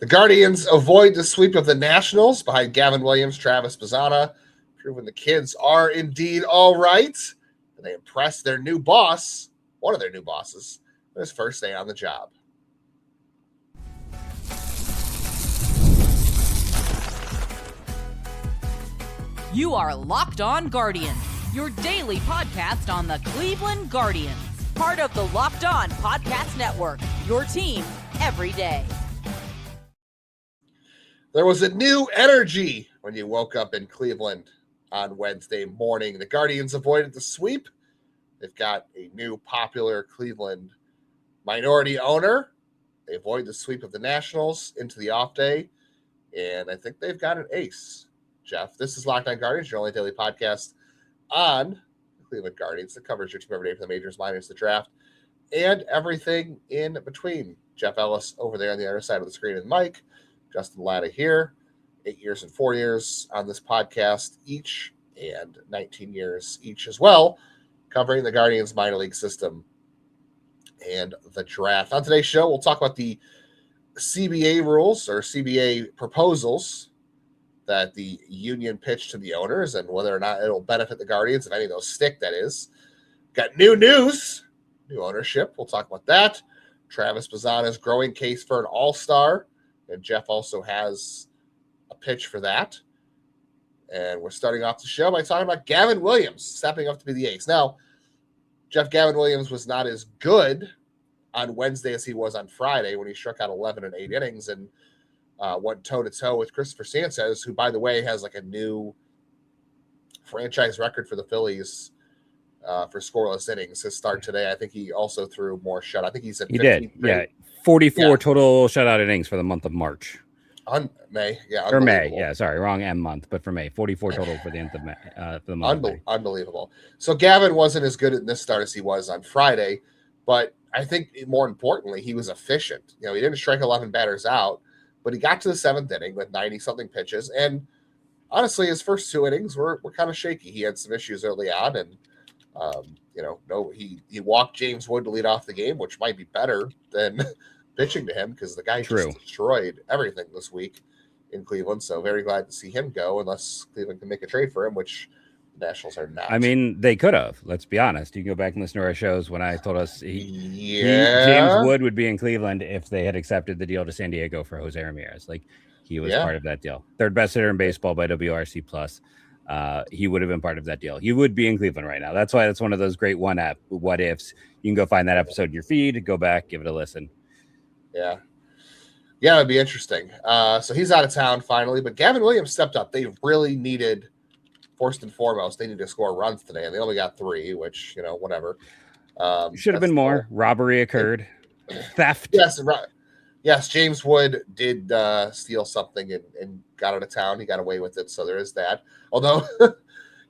The Guardians avoid the sweep of the Nationals behind Gavin Williams, Travis Bazana, proving the kids are indeed all right. And they impressed their new boss, one of their new bosses, on his first day on the job. You are Locked On Guardians, your daily podcast on the Cleveland Guardians. Part of the Locked On Podcast Network, your team every day. There was a new energy when you woke up in Cleveland on Wednesday morning. The Guardians avoided the sweep. They've got a new popular Cleveland minority owner. They avoid the sweep of the Nationals into the off day, and I think they've got an ace. Jeff, this is Locked On Guardians, your only daily podcast on the Cleveland Guardians that covers your team every day from the majors, minors, the draft, and everything in between. Jeff Ellis over there on the other side of the screen, and Mike, Justin Lada here, 8 years and 4 years on this podcast each, and 19 years each as well, covering the Guardians minor league system and the draft. On today's show, we'll talk about the CBA rules or CBA proposals that the union pitched to the owners and whether or not it'll benefit the Guardians, if any of those stick, that is. Got new news, new ownership. We'll talk about that. Travis Bazzana's growing case for an all-star, and Jeff also has a pitch for that. And we're starting off the show by talking about Gavin Williams stepping up to be the ace. Now, Jeff, Gavin Williams was not as good on Wednesday as he was on Friday when he struck out 11 in 8 innings and went toe-to-toe with Christopher Sanchez, who, by the way, has like a new franchise record for the Phillies for scoreless innings. His start today, I think he also threw more shutout. I think he's at 15. He did, 44 total shutout innings for the month of March. On May, yeah. For May, yeah, sorry, wrong M month, but for May, 44 total for the end of May, for the month of May. Unbelievable. So Gavin wasn't as good at this start as he was on Friday, but I think more importantly, he was efficient. You know, he didn't strike 11 batters out, but he got to the 7th inning with 90-something pitches, and honestly, his first 2 innings were kind of shaky. He had some issues early on, and he walked James Wood to lead off the game, which might be better than pitching to him because the guy just destroyed everything this week in Cleveland. So very glad to see him go, unless Cleveland can make a trade for him, which the Nationals are not. I mean, they could have. Let's be honest. You can go back and listen to our shows when I told us James Wood would be in Cleveland if they had accepted the deal to San Diego for Jose Ramirez. Like, he was part of that deal. Third best hitter in baseball by WRC plus. He would have been part of that deal. He would be in Cleveland right now. That's why that's one of those great what ifs. You can go find that episode in your feed, go back, give it a listen. Yeah, it'd be interesting. So he's out of town finally, but Gavin Williams stepped up. They really needed, first and foremost, they needed to score runs today, and they only got 3, which, whatever. Should have been more. Robbery occurred. Theft. Yes, James Wood did steal something and got out of town. He got away with it, so there is that. Although,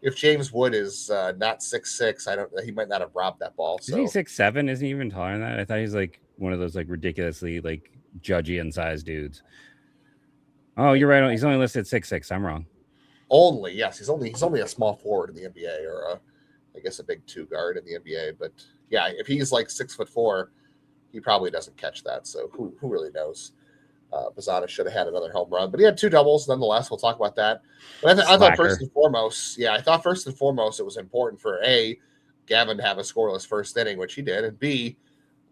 if James Wood is not 6'6", he might not have robbed that ball. So. Isn't he 6'7"? Isn't he even taller than that? I thought he's like one of those like ridiculously like judgy and size dudes. Oh, you're right. He's only listed 6'6". I'm wrong. Only, yes. He's only a small forward in the NBA, or I guess a big 2 guard in the NBA. But yeah, if he's like 6'4", he probably doesn't catch that. So who really knows? Bazana should have had another home run, but he had 2 doubles nonetheless. We'll talk about that. But I thought first and foremost it was important for Gavin to have a scoreless first inning, which he did, and B,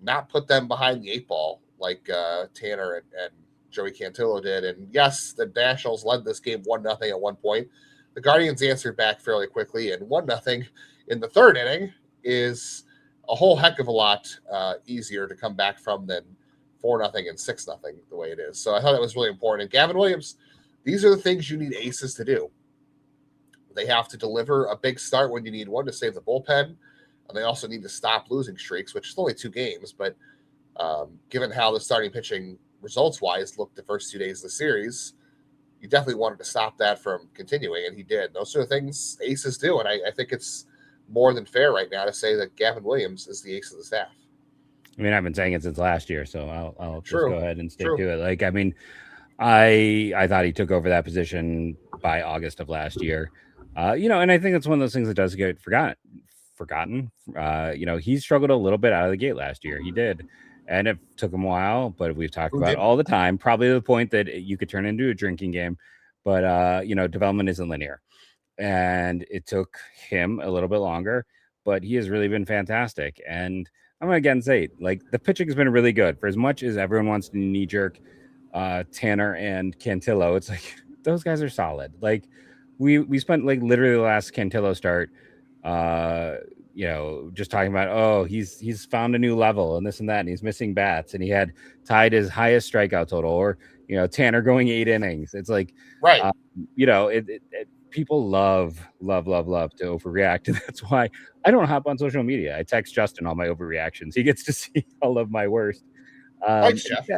not put them behind the 8 ball like Tanner and Joey Cantillo did. And yes, the Nationals led this game 1-0 at one point. The Guardians answered back fairly quickly, and 1-0 in the 3rd inning is a whole heck of a lot easier to come back from than 4-0 and 6-0 the way it is. So I thought that was really important. And Gavin Williams, these are the things you need aces to do. They have to deliver a big start when you need one to save the bullpen. And they also need to stop losing streaks, which is only 2 games. But given how the starting pitching results-wise looked the first 2 days of the series, you definitely wanted to stop that from continuing, and he did. Those are the things aces do, and I think it's more than fair right now to say that Gavin Williams is the ace of the staff. I mean, I've been saying it since last year, so I'll just go ahead and stick to it. Like, I mean, I thought he took over that position by August of last year. And I think it's one of those things that does get forgotten. He struggled a little bit out of the gate last year. He did. And it took him a while, but we've talked about it all the time, probably to the point that you could turn into a drinking game. But, development isn't linear. And it took him a little bit longer, but he has really been fantastic. And I'm going to again say, like, the pitching has been really good. For as much as everyone wants to knee jerk Tanner and Cantillo, it's like those guys are solid. Like, we spent like literally the last Cantillo start just talking about, he's found a new level and this and that, and he's missing bats, and he had tied his highest strikeout total, or Tanner going 8 innings. It's like, right. People love to overreact, and that's why I don't hop on social media. I text Justin all my overreactions. He gets to see all of my worst. Thanks, Jeff.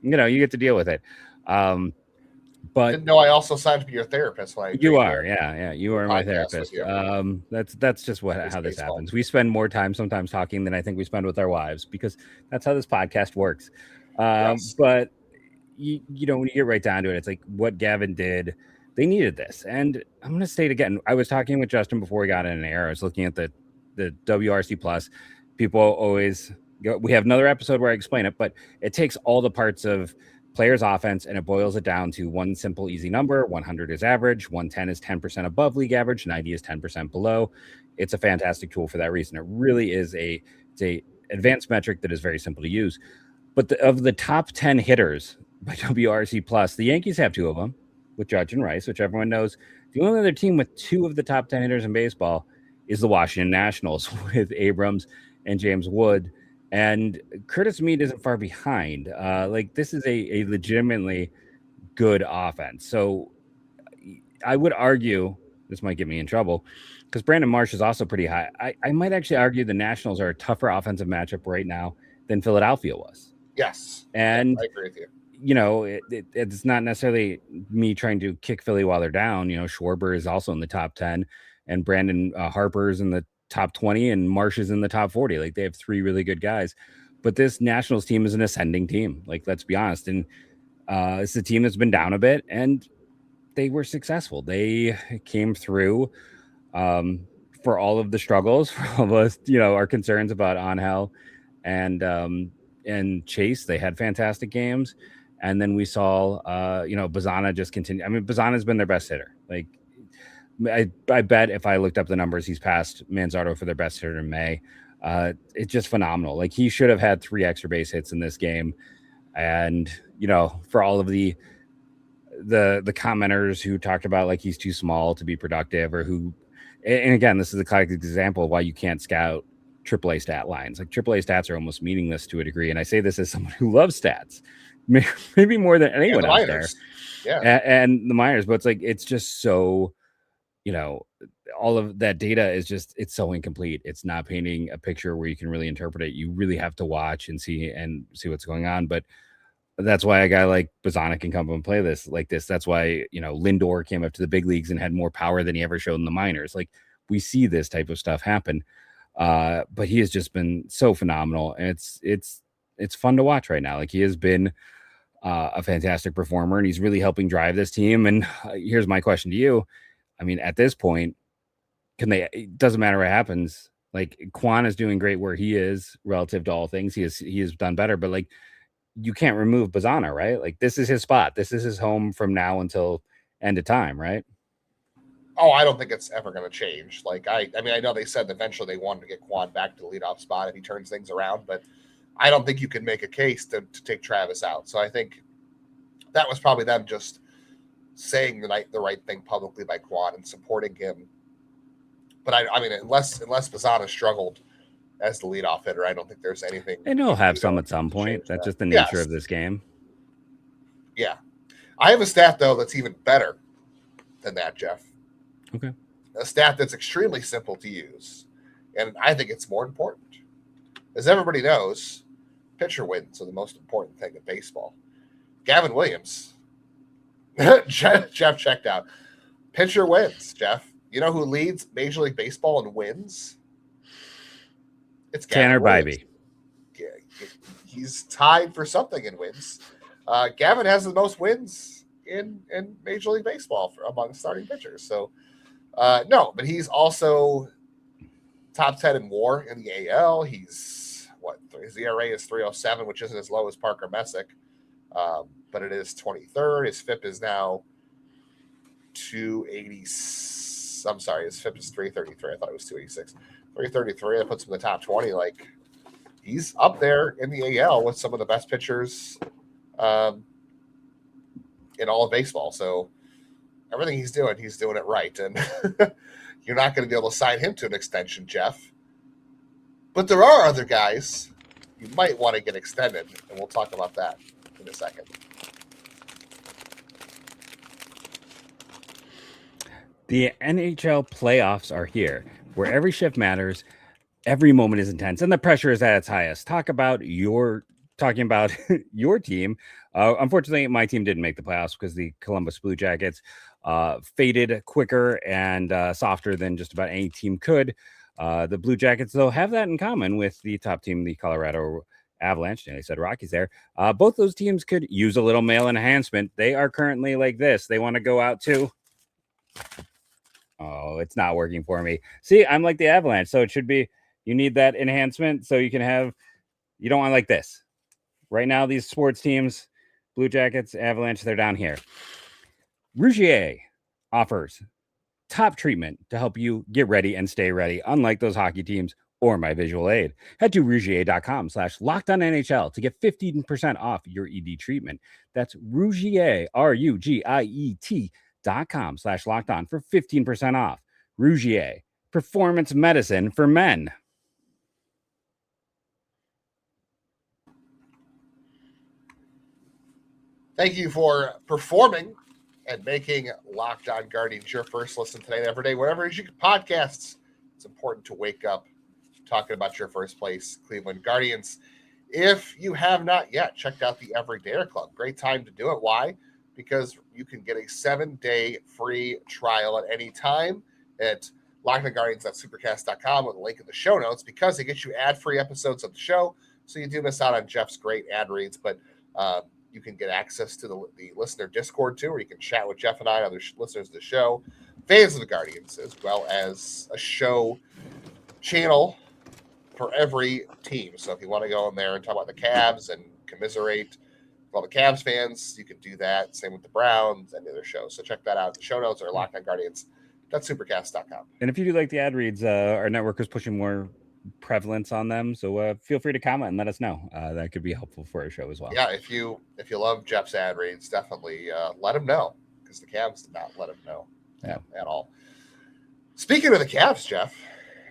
You get to deal with it. But didn't know I also signed to be your therapist. You are my therapist. That's just how this happens. We spend more time sometimes talking than I think we spend with our wives, because that's how this podcast works. Yes. But when you get right down to it, it's like what Gavin did. They needed this, and I'm going to state again. I was talking with Justin before we got in air. I was looking at the WRC Plus. People always go. We have another episode where I explain it, but it takes all the parts of players' offense, and it boils it down to one simple, easy number. 100 is average, 110 is 10% above league average, 90 is 10% below. It's a fantastic tool for that reason. It really is a advanced metric that is very simple to use. But of the top 10 hitters by WRC Plus, the Yankees have 2 of them, with Judge and Rice, which everyone knows. The only other team with 2 of the top 10 hitters in baseball is the Washington Nationals, with Abrams and James Wood. And Curtis Mead isn't far behind. This is a legitimately good offense. So I would argue, this might get me in trouble, because Brandon Marsh is also pretty high. I might actually argue the Nationals are a tougher offensive matchup right now than Philadelphia was. Yes. And I agree with you. It's not necessarily me trying to kick Philly while they're down. Schwarber is also in the top 10, and Brandon Harper's in the top 20, and Marsh is in the top 40. Like, they have 3 really good guys, but this Nationals team is an ascending team. Like, let's be honest. And it's a team that's been down a bit, and they were successful. They came through for all of the struggles, for all of us, our concerns about Angel and Chase. They had fantastic games. And then we saw, Bazana just continue. I mean, Bazana's been their best hitter. Like, I bet if I looked up the numbers, he's passed Manzardo for their best hitter in May. It's just phenomenal. Like, he should have had 3 extra base hits in this game. And, for all of the commenters who talked about, like, he's too small to be productive, or and again, this is a classic example of why you can't scout AAA stat lines. Like, AAA stats are almost meaningless to a degree. And I say this as someone who loves stats, maybe more than anyone out there. Yeah. And the minors, but it's just so, all of that data is it's so incomplete. It's not painting a picture where you can really interpret it. You really have to watch and see what's going on. But that's why a guy like Bazana can come and play this like this. That's why, Lindor came up to the big leagues and had more power than he ever showed in the minors. Like, we see this type of stuff happen. But he has just been so phenomenal, and it's fun to watch right now. Like, he has been a fantastic performer, and he's really helping drive this team. And here's my question to you. I mean, at this point, it doesn't matter what happens. Like, Quan is doing great where he is relative to all things. He has done better, but like, you can't remove Bazana, right? Like, this is his spot. This is his home from now until end of time, right? Oh, I don't think it's ever going to change. Like, I mean, I know they said eventually they wanted to get Quan back to the leadoff spot if he turns things around, but I don't think you can make a case to take Travis out. So I think that was probably them just saying the right thing publicly by Quan and supporting him. But I mean, unless Bazana struggled as the leadoff hitter, I don't think there's anything. And he'll have some at some point. That's just the nature of this game. Yeah. I have a stat, though, that's even better than that, Jeff. Okay. A stat that's extremely simple to use, and I think it's more important. As everybody knows, pitcher wins are the most important thing in baseball. Gavin Williams, Jeff checked out. Pitcher wins, Jeff. You know who leads Major League Baseball in wins? It's Tanner Bybee. Yeah, he's tied for something in wins. Gavin has the most wins in Major League Baseball among starting pitchers. So, no, but he's also top 10 in WAR in the AL. He's his ERA is 3.07, which isn't as low as Parker Messick, but it is 23rd. His FIP is now 280. I'm sorry, his FIP is 333. I thought it was 286. 333. That puts him in the top 20. Like, he's up there in the AL with some of the best pitchers in all of baseball. So everything he's doing it right. And you're not going to be able to sign him to an extension, Jeff. But there are other guys you might want to get extended, and we'll talk about that in a second. The NHL playoffs are here, where every shift matters, every moment is intense, and the pressure is at its highest. Talking about your team. Unfortunately, my team didn't make the playoffs because the Columbus Blue Jackets faded quicker and softer than just about any team could. The Blue Jackets, though, have that in common with the top team, the Colorado Avalanche. And I said Rockies there. Both those teams could use a little male enhancement. They are currently like this. They want to go out to... Oh, it's not working for me. See, I'm like the Avalanche. So it should be, you need that enhancement so you can have, you don't want like this. Right now, these sports teams, Blue Jackets, Avalanche, they're down here. Rougier offers top treatment to help you get ready and stay ready, unlike those hockey teams or my visual aid. Head to rougier.com/LockedOnNHL to get 15% off your ED treatment. That's Rougier, RUGIET.com/LockedOn for 15% off. Rougier, performance medicine for men. Thank you for performing and making Locked On Guardians your first listen today and every day. Wherever you get podcasts, it's important to wake up talking about your first place Cleveland Guardians. If you have not yet checked out the Everydayer Club, great time to do it. Why? Because you can get a 7-day free trial at any time at lockedonguardians.supercast.com with a link in the show notes, because it gets you ad-free episodes of the show. So you do miss out on Jeff's great ad reads, but you can get access to the listener Discord too, where you can chat with Jeff and I and other listeners of the show, fans of the Guardians, as well as a show channel for every team. So if you want to go in there and talk about the Cavs and commiserate with all the Cavs fans, you can do that. Same with the Browns and the other shows. So check that out. The show notes are lockedonguardians.supercast.com. And if you do like the ad reads, our network is pushing more prevalence on them, so feel free to comment and let us know. That could be helpful for our show as well. Yeah, if you love Jeff's ad reads, definitely let him know, because the Cavs did not let him know at all. Speaking of the Cavs, Jeff,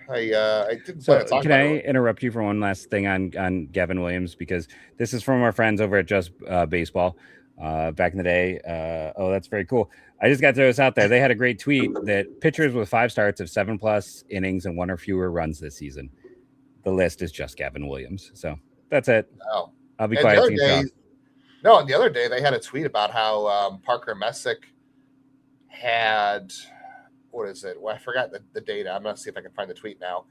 I didn't. So can I interrupt you for one last thing on Gavin Williams, because this is from our friends over at Just Baseball back in the day. Oh, that's very cool. I just got to throw this out there. They had a great tweet that pitchers with 5 starts of 7+ innings and 1 or fewer runs this season. The list is just Gavin Williams. So that's it. Oh. I'll be quiet. And the other day they had a tweet about how Parker Messick had, what is it? Well, I forgot the data. I'm going to see if I can find the tweet now.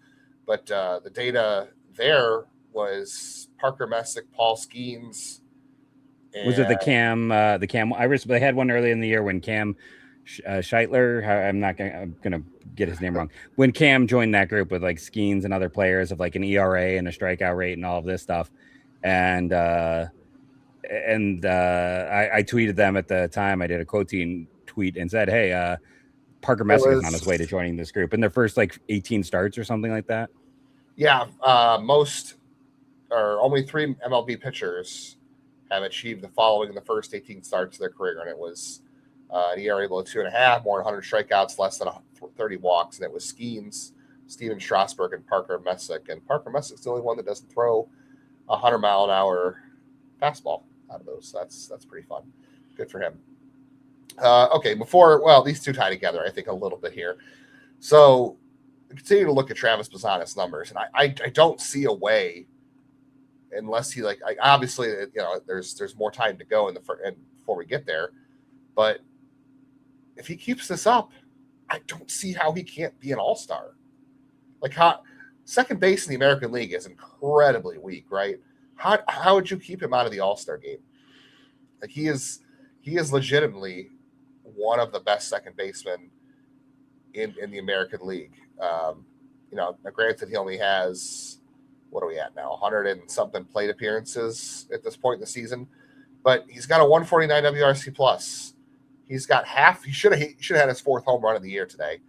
But the data there was Parker Messick, Paul Skeens. Was it the Cam? They had one early in the year when Cam Scheitler, I'm gonna get his name wrong. When Cam joined that group with like Skeens and other players of like an ERA and a strikeout rate and all of this stuff, and I tweeted them at the time. I did a quoting tweet and said, "Hey, Parker Messick is on his way to joining this group in their first like 18 starts or something like that." Yeah, only 3 MLB pitchers have achieved the following in the first 18 starts of their career, and it was an ERA below 2.5, more than 100 strikeouts, less than 30 walks, and it was Skeens, Steven Strasburg, and Parker Messick. And Parker Messick's the only one that doesn't throw a 100-mile-an-hour fastball out of those. So that's pretty fun. Good for him. Okay, these two tie together, I think, a little bit here. So continue to look at Travis Bazzana's numbers, and I don't see a way, unless he obviously there's more time to go before we get there, but if he keeps this up, I don't see how he can't be an all-star. Second base in the American League is incredibly weak, right? How would you keep him out of the all-star game? He is legitimately one of the best second basemen in the American League. Granted, he only has what are we at now? 100 and something plate appearances at this point in the season. But he's got a 149 WRC plus. He's got half. He should have had his 4th home run of the year today.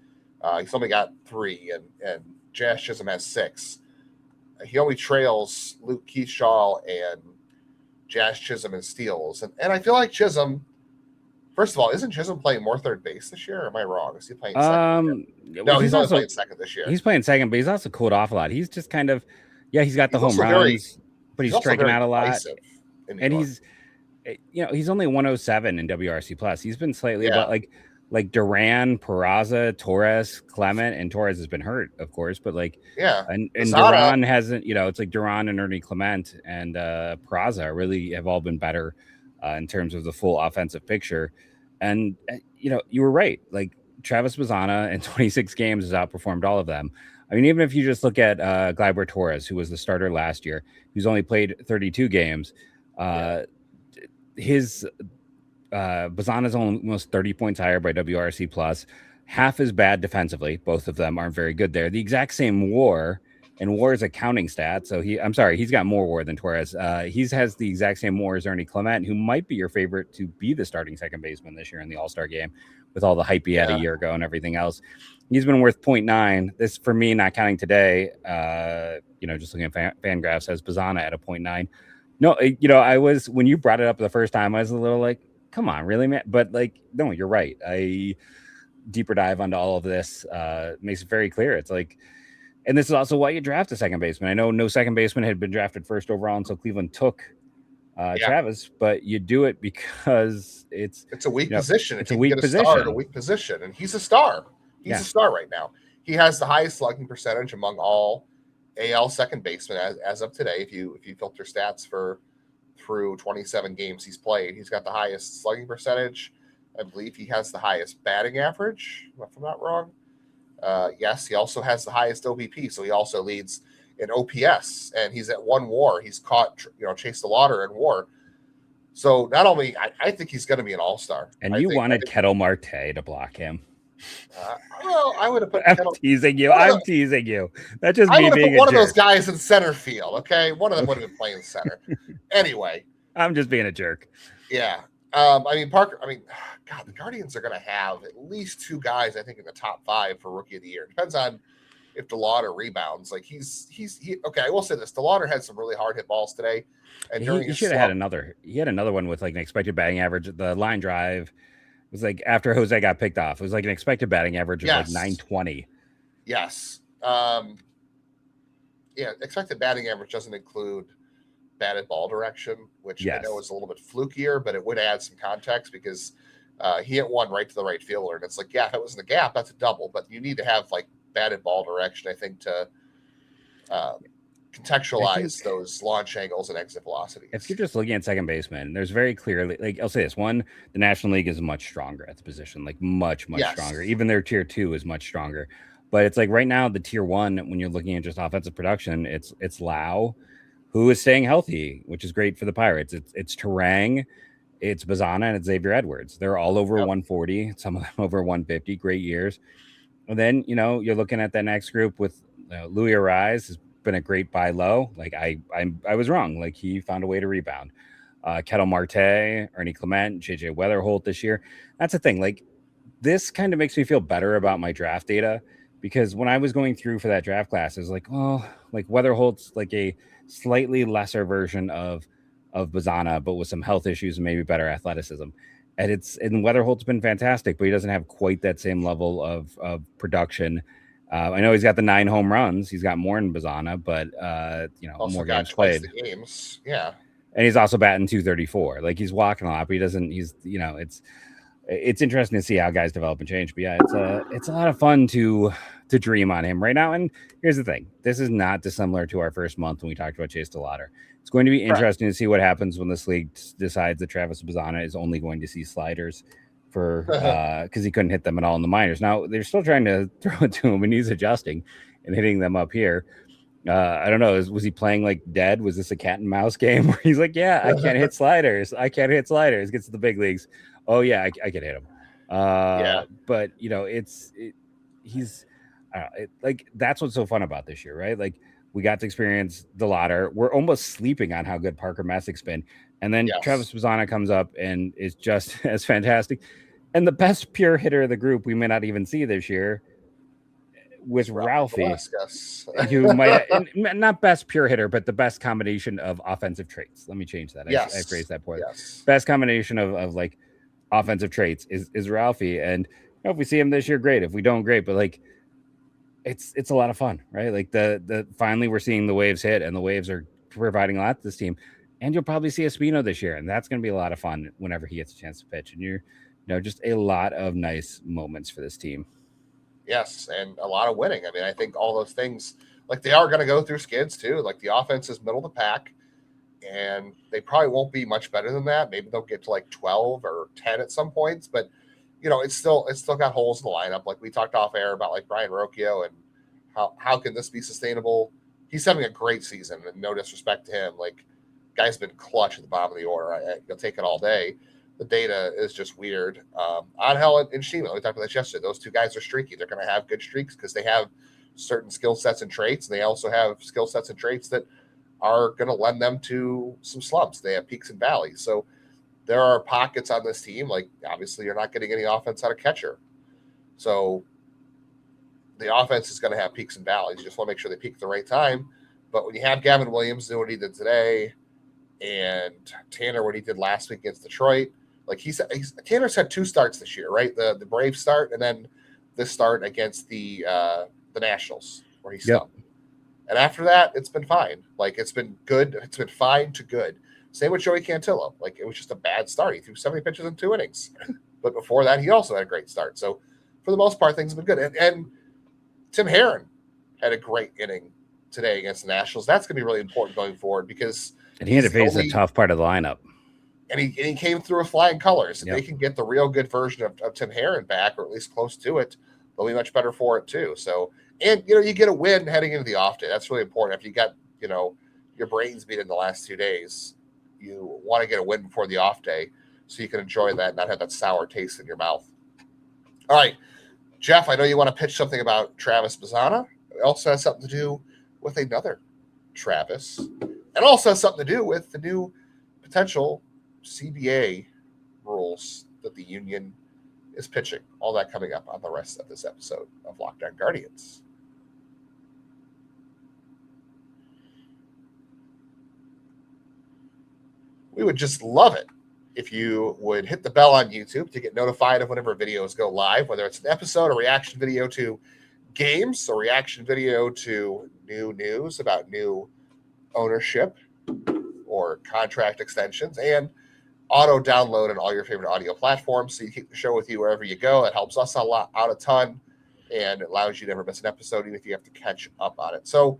He's only got 3, and Jazz Chisholm has 6. He only trails Luke Keithshaw and Jazz Chisholm in steals. And I feel like Chisholm, first of all, isn't Chisholm playing more third base this year? Or am I wrong? Is he playing second? No, he's only playing second this year. He's playing second, but he's also cooled off a lot. He's just kind of, he's got the home runs, but he's striking out a lot. And he's only 107 in WRC plus. He's been slightly about like Duran, Peraza, Torres, Clement, and Torres has been hurt, of course, but and Duran hasn't, it's like Duran and Ernie Clement and Peraza really have all been better in terms of the full offensive picture. And you were right. Like Travis Bazana in 26 games has outperformed all of them. I mean, even if you just look at Gleyber Torres, who was the starter last year, who's only played 32 games, his Bazana's almost 30 points higher by WRC plus, half as bad defensively. Both of them aren't very good there. The exact same WAR, and WAR is a counting stat. So he's got more WAR than Torres. He has the exact same WAR as Ernie Clement, who might be your favorite to be the starting second baseman this year in the All-Star game with all the hype he had a year ago and everything else. He's been worth 0.9. This, for me, not counting today, just looking at Fangraphs, has Bazana at a 0.9. No, I was, when you brought it up the first time, I was a little like, come on, really, man? But no, you're right. I deeper dive onto all of this makes it very clear. It's like, and this is also why you draft a second baseman. I know no second baseman had been drafted first overall until Cleveland took Travis, but you do it because it's a weak position. It's a weak position. A weak position, and he's a star. He's a star right now. He has the highest slugging percentage among all AL second basemen as of today. If you filter stats through 27 games he's played, he's got the highest slugging percentage. I believe he has the highest batting average, if I'm not wrong. Yes, he also has the highest OBP, so he also leads in OPS, and he's at 1 WAR. He's caught, Chase the Lauder in WAR. So not only, I think he's going to be an all-star. And you wanted Kettle Marte to block him. Well, I would have put. I'm teasing you. That's just me being one of those guys in center field. Okay, one of them would have been playing center. Anyway, I'm just being a jerk. Yeah. Parker. God, the Guardians are going to have at least 2 guys, I think, in the top 5 for Rookie of the Year. Depends on if DeLauder rebounds. Like he's okay. I will say this: DeLauder had some really hard hit balls today, and he should have had another. He had another one with an expected batting average. The line drive was after Jose got picked off. It was an expected batting average of 920. Yes. Expected batting average doesn't include batted ball direction, which I know is a little bit flukier, but it would add some context because he hit one right to the right fielder. And it's if it was in the gap, that's a double, but you need to have batted ball direction, I think, to contextualize those launch angles and exit velocities. If you're just looking at second baseman, there's very clearly, I'll say this, one, the National League is much stronger at the position, much stronger. Even their tier 2 is much stronger. But it's right now, the tier 1, when you're looking at just offensive production, it's Lau, who is staying healthy, which is great for the Pirates. It's Terang, it's Bazana, and it's Xavier Edwards. They're all over 140, some of them over 150, great years. And then, you're looking at that next group with Louis Arise has been a great buy low. I was wrong. He found a way to rebound. Kettle Marte, Ernie Clement, JJ Weatherholt this year. That's the thing. This kind of makes me feel better about my draft data, because when I was going through for that draft class, I was Weatherholt's a slightly lesser version of Bazana, but with some health issues and maybe better athleticism. And Weatherholt's been fantastic, but he doesn't have quite that same level of production. I know he's got the 9 home runs. He's got more than Bazana, but also more got games played. The games. Yeah. And he's also batting 234. He's walking a lot, but he doesn't. It's interesting to see how guys develop and change. But it's a lot of fun to dream on him right now. And here's the thing: this is not dissimilar to our first month when we talked about Chase DeLauder. It's going to be interesting to see what happens when this league decides that Travis Bazana is only going to see sliders for because he couldn't hit them at all in the minors. Now they're still trying to throw it to him, and he's adjusting and hitting them up here. I don't know. Was he playing dead? Was this a cat and mouse game where he's I can't hit sliders. I can't hit sliders. Gets to the big leagues. Oh yeah, I can hit him. But he's that's what's so fun about this year, right? We got to experience the ladder. We're almost sleeping on how good Parker Messick's been. And then Travis Bazana comes up and is just as fantastic. And the best pure hitter of the group we may not even see this year with Ralphie, who might not best pure hitter, but the best combination of offensive traits. Let me change that. I phrased that poorly. Best combination of like offensive traits is Ralphie. And if we see him this year, great. If we don't, great. But like, it's a lot of fun, right? Like the finally we're seeing the waves hit, and the waves are providing a lot to this team. And you'll probably see Espino this year, and that's going to be a lot of fun whenever he gets a chance to pitch. And you're, just a lot of nice moments for this team. Yes, and a lot of winning. I mean, I think all those things, like they are going to go through skids too. Like the offense is middle of the pack, and they probably won't be much better than that. Maybe they'll get to like 12 or 10 at some points, but it's still got holes in the lineup. Like we talked off air about like Brian Rocchio and how can this be sustainable? He's having a great season, and no disrespect to him. Like guy's been clutch at the bottom of the order. You'll take it all day. The data is just weird. Angel and Shima, we talked about this yesterday. Those two guys are streaky. They're going to have good streaks because they have certain skill sets and traits, and they also have skill sets and traits that are going to lend them to some slumps. They have peaks and valleys. So there are pockets on this team. Like obviously, you're not getting any offense out of catcher, so the offense is going to have peaks and valleys. You just want to make sure they peak at the right time. But when you have Gavin Williams doing what he did today, and Tanner what he did last week against Detroit. Like Tanner's had 2 starts this year, right? The Brave start, and then this start against the Nationals where he stunk. And after that, it's been fine. Like it's been good. It's been fine to good. Same with Joey Cantillo. Like it was just a bad start. He threw 70 pitches in 2 innings. But before that, he also had a great start. So for the most part, things have been good. And Tim Herron had a great inning today against the Nationals. That's going to be really important going forward because he had to face a tough part of the lineup. And he came through with flying colors. If they can get the real good version of Tim Herron back, or at least close to it, they'll be much better for it too. So, and you get a win heading into the off day. That's really important. If you got your brains beat in the last 2 days, you want to get a win before the off day so you can enjoy that and not have that sour taste in your mouth. All right, Jeff, I know you want to pitch something about Travis Bazana. It also has something to do with another Travis, and also has something to do with the new potential CBA rules that the union is pitching. All that coming up on the rest of this episode of Locked On Guardians. We would just love it if you would hit the bell on YouTube to get notified of whenever videos go live, whether it's an episode, a reaction video to games, a reaction video to new news about new ownership or contract extensions, and auto download on all your favorite audio platforms so you keep the show with you wherever you go. It helps us out a ton, and it allows you to never miss an episode, even if you have to catch up on it. So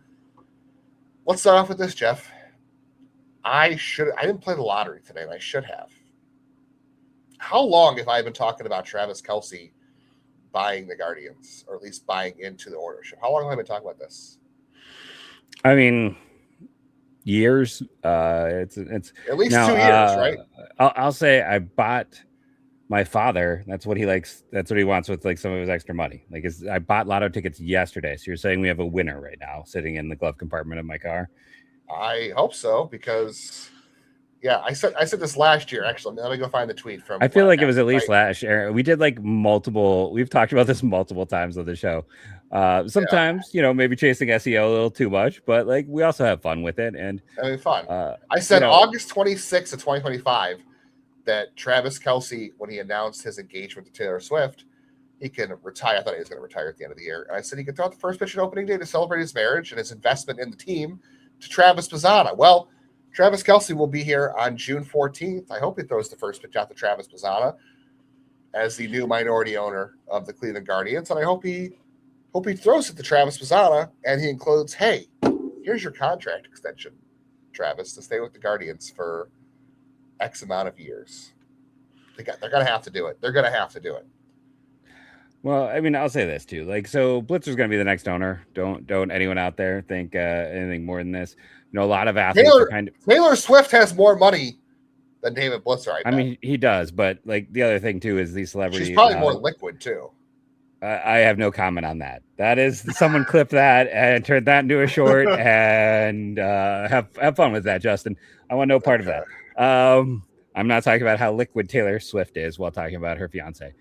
let's start off with this, Jeff. I didn't play the lottery today, and I should have. How long have I been talking about Travis Kelce buying the Guardians, or at least buying into the ownership? How long have I been talking about this? I mean, years. It's at least 2 years, right? I'll say I bought my father. That's what he likes. That's what he wants with like some of his extra money. Like I bought lotto tickets yesterday. So you're saying we have a winner right now sitting in the glove compartment of my car? I hope so, because I said this last year. Actually, let me go find the tweet from. I feel like it was at least last year. We did like multiple. We've talked about this multiple times on the show. Sometimes maybe chasing SEO a little too much, but like we also have fun with it. And I mean, fun. I said August 26th of 2025 that Travis Kelce, when he announced his engagement to Taylor Swift, he can retire. I thought he was going to retire at the end of the year. And I said he could throw out the first pitch at opening day to celebrate his marriage and his investment in the team to Travis Bazana. Well, Travis Kelce will be here on June 14th. I hope he throws the first pitch out to Travis Bazana as the new minority owner of the Cleveland Guardians. And I hope he throws it to Travis Bazana and he includes, hey, here's your contract extension, Travis, to stay with the Guardians for X amount of years. They're going to have to do it. They're going to have to do it. Well, I mean, I'll say this too. Like, so Blitzer's going to be the next owner. Don't anyone out there think anything more than this. A lot of athletes Taylor Swift has more money than David Blitzer. I mean, he does, but like the other thing too is these celebrities. She's probably more liquid too. I have no comment on that. That is, someone clip that and turn that into a short and have fun with that, Justin. I want no part of that. I'm not talking about how liquid Taylor Swift is while talking about her fiance.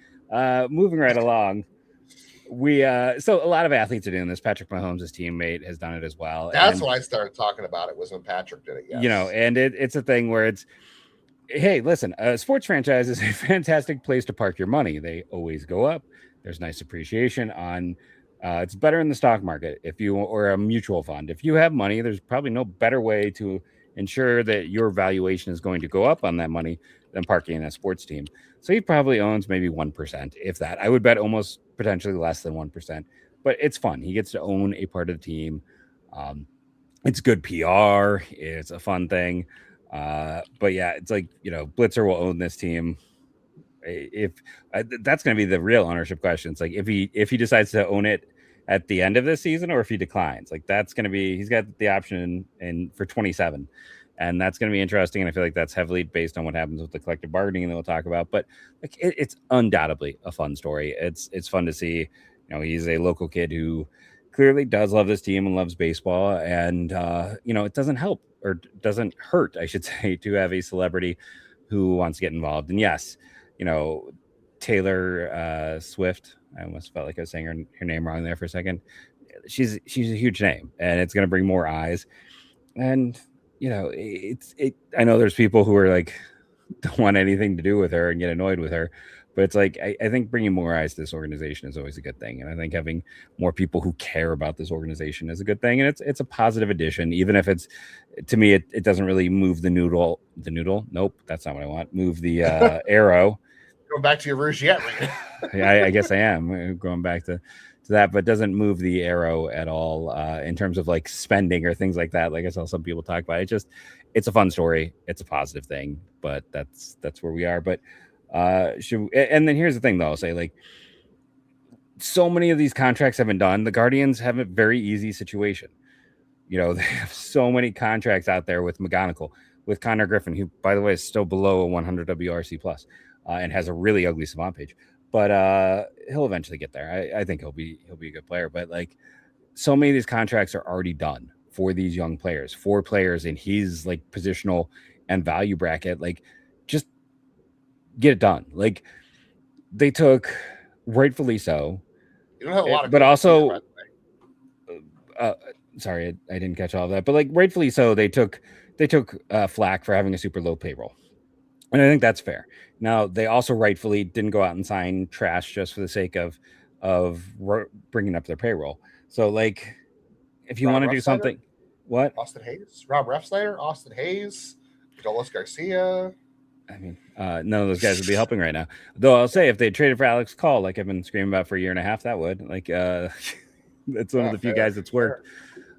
Moving right along. So a lot of athletes are doing this. Patrick Mahomes' teammate has done it as well. That's when I started talking about it, was when Patrick did it. Yes. And it's a thing where it's, hey, listen, a sports franchise is a fantastic place to park your money. They always go up. There's nice appreciation on. It's better in the stock market or a mutual fund. If you have money, there's probably no better way to ensure that your valuation is going to go up on that money than parking in a sports team. So he probably owns maybe 1%, if that. I would bet almost potentially less than 1%, but it's fun. He gets to own a part of the team. It's good PR. It's a fun thing. But yeah, it's like, Blitzer will own this team. If that's going to be the real ownership question. It's like if he decides to own it at the end of this season, or if he declines, like that's going to be, he's got the option in for 27, and that's going to be interesting. And I feel like that's heavily based on what happens with the collective bargaining that we'll talk about. But like it's undoubtedly a fun story. It's fun to see. He's a local kid who clearly does love this team and loves baseball, and it doesn't help or doesn't hurt, I should say, to have a celebrity who wants to get involved. And yes, Taylor Swift, I almost felt like I was saying her name wrong there for a second. She's a huge name, and it's going to bring more eyes. And I know there's people who are like, don't want anything to do with her and get annoyed with her, but it's like I think bringing more eyes to this organization is always a good thing, and I think having more people who care about this organization is a good thing, and it's a positive addition, even if it's, to me, it doesn't really move the noodle. Nope, that's not what I want. Move the arrow. Going back to your Rouge yet? I guess I am going back to that, but doesn't move the arrow at all in terms of like spending or things like that. Like I saw some people talk about it. It's a fun story. It's a positive thing, but that's where we are. But and then here's the thing though, I'll say, like, so many of these contracts have been done. The Guardians have a very easy situation. They have so many contracts out there with McGonigal, with Connor Griffin, who, by the way, is still below a 100 WRC plus and has a really ugly Savant page. But he'll eventually get there. I think he'll be a good player. But like, so many of these contracts are already done for these young players, for players in his like positional and value bracket. Like, just get it done. Like, they took, rightfully so. You don't have a lot of, but also, sorry, I didn't catch all of that. But like, rightfully so, they took flack for having a super low payroll. And I think that's fair. Now, they also rightfully didn't go out and sign trash just for the sake of bringing up their payroll. So, like, if you want to do something, what? Austin Hayes, Rob Refsnyder, Austin Hayes, Douglas Garcia. I mean, none of those guys would be helping right now. Though I'll say, if they traded for Alex Call, like I've been screaming about for a year and a half, that would. Like, that's one of the few guys that's worked.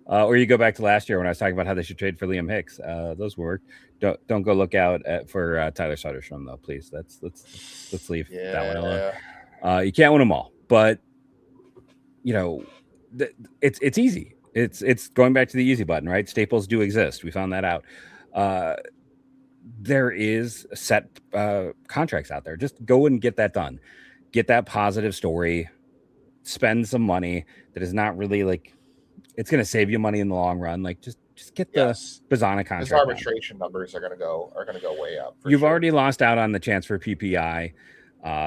Or you go back to last year when I was talking about how they should trade for Liam Hicks. Those work. Don't go look out for Tyler Soderstrom though, please. Let's leave that one alone. You can't win them all, but it's easy. It's going back to the easy button, right? Staples do exist. We found that out. There is set contracts out there. Just go and get that done. Get that positive story. Spend some money that is not really like, it's going to save you money in the long run. Like, just get the Bazana contract. His arbitration numbers are going to go way up. You've already lost out on the chance for PPI,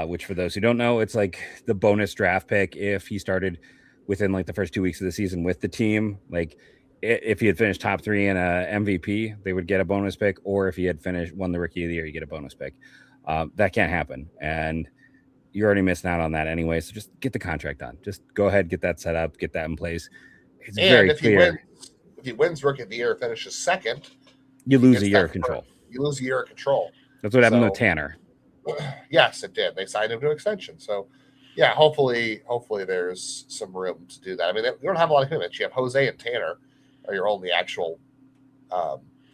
which, for those who don't know, it's like the bonus draft pick if he started within like the first 2 weeks of the season with the team. Like, if he had finished top 3 in a MVP, they would get a bonus pick, or if he had won the Rookie of the Year, you get a bonus pick. That can't happen, and you're already missing out on that anyway. So just get the contract done. Just go ahead, get that set up, get that in place. It's very clear. If he wins Rookie of the Year, finishes second, you lose a year of control. You lose a year of control. That's what happened with Tanner. Yes, it did. They signed him to an extension. So, yeah, hopefully there's some room to do that. I mean, you don't have a lot of commitments. You have Jose and Tanner are your only actual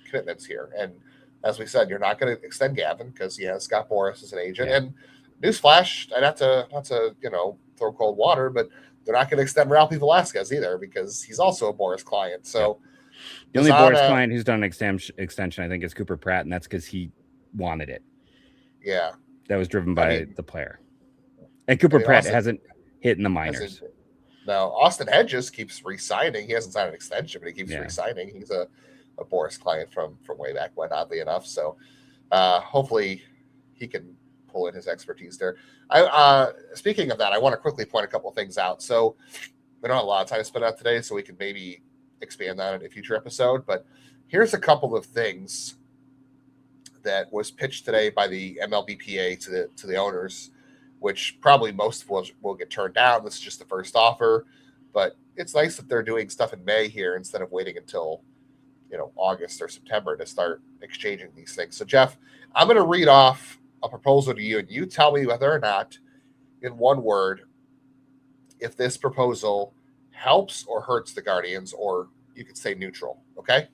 commitments here. And as we said, you're not going to extend Gavin because he has Scott Boras as an agent. Yeah. And newsflash, and not to throw cold water, but they're not going to extend Ralphie Velasquez either because he's also a Boras client. So the only Boras client who's done an extension, I think, is Cooper Pratt, and that's because he wanted it. Yeah, that was driven by the player. And Cooper Pratt hasn't hitting the minors. Now, Austin Hedges keeps re-signing. He hasn't signed an extension, but he keeps re-signing. He's a Boris client from way back when, oddly enough. So hopefully he can pull in his expertise there. Speaking of that, I want to quickly point a couple of things out. So we don't have a lot of time to spend out today, so we can maybe expand on it in a future episode. But here's a couple of things that was pitched today by the MLBPA to the owners, which probably most of us will get turned down. This is just the first offer, but it's nice that they're doing stuff in May here instead of waiting until August or September to start exchanging these things. So Jeff, I'm going to read off a proposal to you, and you tell me whether or not, in one word, if this proposal helps or hurts the Guardians, or you could say neutral. Okay.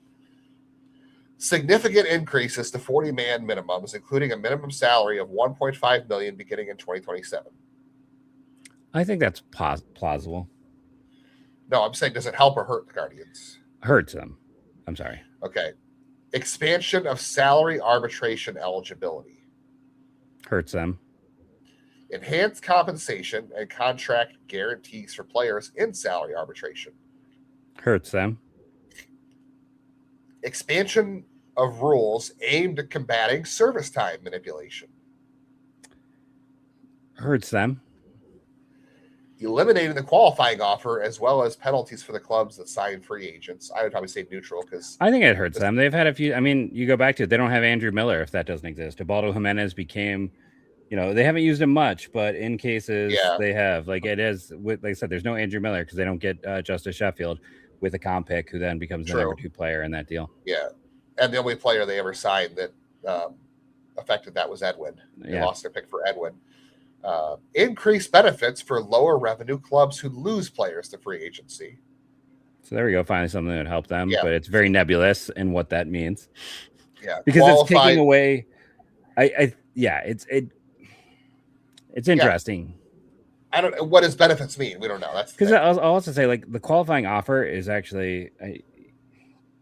Significant increases to 40-man minimums, including a minimum salary of $1.5 million beginning in 2027. I think that's plausible. No, I'm saying, does it help or hurt the Guardians? Hurts them. I'm sorry. Okay. Expansion of salary arbitration eligibility. Hurts them. Enhanced compensation and contract guarantees for players in salary arbitration. Hurts them. Expansion of rules aimed at combating service time manipulation. Hurts them. Eliminating the qualifying offer as well as penalties for the clubs that sign free agents. I would probably say neutral because I think it hurts them. They've had a few. I mean, you go back to it. They don't have Andrew Miller if that doesn't exist. Ubaldo Jimenez became, they haven't used him much, but in cases they have. Like it is, like I said, there's no Andrew Miller because they don't get Justice Sheffield with a comp pick who then becomes the number 2 player in that deal. Yeah. And the only player they ever signed that affected that was Edwin. They lost their pick for Edwin. Increased benefits for lower revenue clubs who lose players to free agency. So there we go. Finally, something that would help them, but it's very nebulous in what that means. Yeah, because it's taking away. It's interesting. I don't know what does benefits mean. We don't know. That's because I'll also say like the qualifying offer is actually.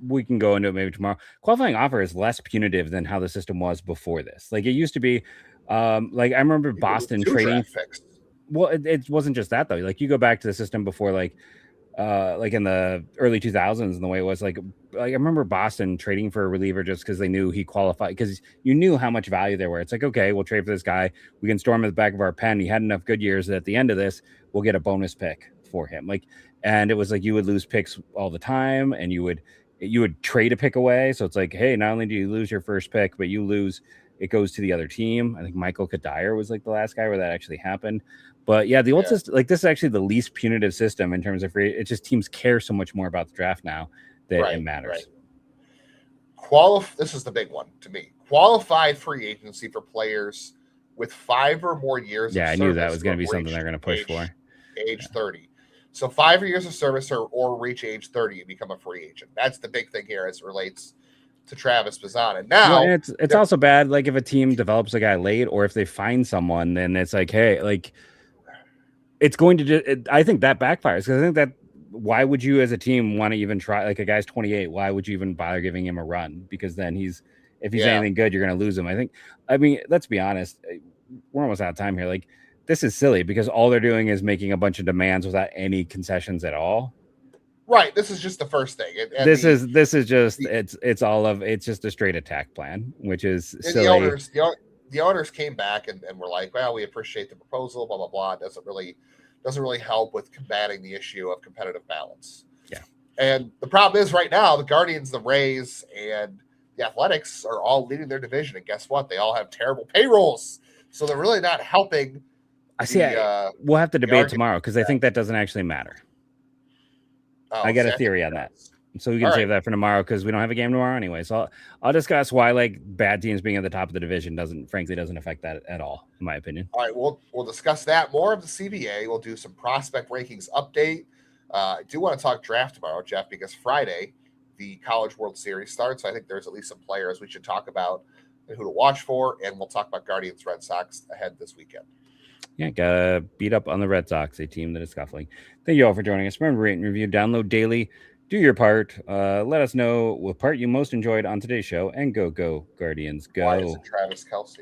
We can go into it maybe tomorrow. Qualifying offer is less punitive than how the system was before this. Like it used to be. Like I remember Boston trading. Well, it wasn't just that though. Like you go back to the system before, like in the early 2000s, and the way it was like I remember Boston trading for a reliever just because they knew he qualified, because you knew how much value there were. It's like, okay, we'll trade for this guy. We can store him at the back of our pen. He had enough good years that at the end of this, we'll get a bonus pick for him. Like, and it was like you would lose picks all the time, and you would trade a pick away. So it's like, hey, not only do you lose your first pick, but you lose. It goes to the other team. I think Michael Kadire was like the last guy where that actually happened. But yeah, the old system, like this is actually the least punitive system in terms of free. It's just teams care so much more about the draft now that it matters. Right. This is the big one to me. Qualified free agency for players with 5 or more years. Yeah, of I service knew that was going to be something they're going to push for. Age 30. So 5 years of service or reach age 30 and become a free agent. That's the big thing here as it relates to Travis Bazana. Now, it's also bad. Like if a team develops a guy late, or if they find someone, then it's like, hey, like it's going to. I think that backfires because I think that why would you as a team want to even try? Like a guy's 28, why would you even bother giving him a run? Because then if he's anything good, you're going to lose him. I mean, let's be honest. We're almost out of time here. Like this is silly because all they're doing is making a bunch of demands without any concessions at all. Right. This is just the first thing. This is just it's just a straight attack plan, which is silly. The owners came back and were like, well, we appreciate the proposal, blah, blah, blah. It doesn't really help with combating the issue of competitive balance. Yeah. And the problem is right now, the Guardians, the Rays, and the Athletics are all leading their division. And guess what? They all have terrible payrolls. So they're really not helping. We'll have to debate tomorrow because I think that doesn't actually matter. I got a theory on that. So we can save that for tomorrow because we don't have a game tomorrow anyway. So I'll discuss why like bad teams being at the top of the division doesn't affect that at all, in my opinion. All right, we'll discuss that. More of the CBA. We'll do some prospect rankings update. I do want to talk draft tomorrow, Jeff, because Friday the College World Series starts. So I think there's at least some players we should talk about and who to watch for, and we'll talk about Guardians Red Sox ahead this weekend. Yeah, gotta beat up on the Red Sox, a team that is scuffling. Thank you all for joining us. Remember, rate and review, download daily, do your part. Let us know what part you most enjoyed on today's show, and go Guardians, go. Why is it Travis Kelce?